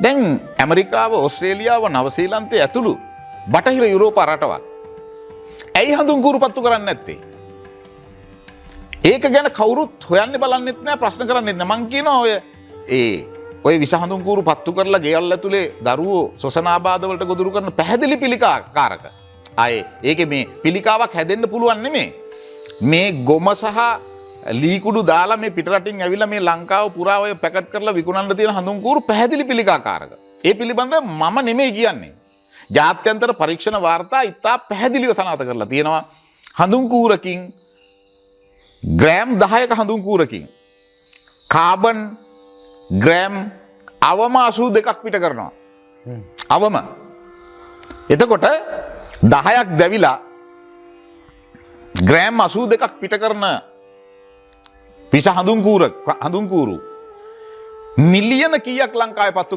දැන් ඇමරිකාව ඕස්ට්‍රේලියාව නවසීලන්තය ඇතුළු බටහිර යුරෝපා රටවල් ඇයි හඳුන් කූරු පත්තු කරන්න නැත්තේ? ඒක ගැන කවුරුත් හොයන්න බලන්නෙත් නෑ, ප්‍රශ්න කරන්නෙත් නෑ. මං කියනවා ඔය විස හඳුන් කූරු පත්තු කරලා ගෙවල් ඇතුලේ දරුවෝ ශ්වසනාබාධ වලට ගොදුරු කරන පැහැදිලි පිළිකාකාරක. ආයේ ඒකේ මේ පිළිකාවක් හැදෙන්න පුළුවන් නෙමෙයි. මේ ගොම සහ ලීකුඩු දාලා මේ පිටරටින් ඇවිල්ලා මේ ලංකාව පුරා ඔය පැකට් කරලා විකුණන්න තියෙන හඳුන් කූරු පැහැදිලි පිළිකාකාරක. ඒ පිළිබඳව මම නෙමෙයි කියන්නේ. ජාත්‍යන්තර පරීක්ෂණ වාර්තා ඉතා පැහැදිලිව සනාථ කරලා තියෙනවා. හඳුන් කූරකින් ග්‍රෑම් 10ක හඳුන් කූරකින් කාබන් ග්‍රෑම් අවම 82ක් පිට කරනවා. අවම. එතකොට 10ක් දැවිලා ග්‍රෑම් 82ක් පිට කරන විස හඳුන් කූරු මිලියන කීයක් ලංකාවේ පත්තු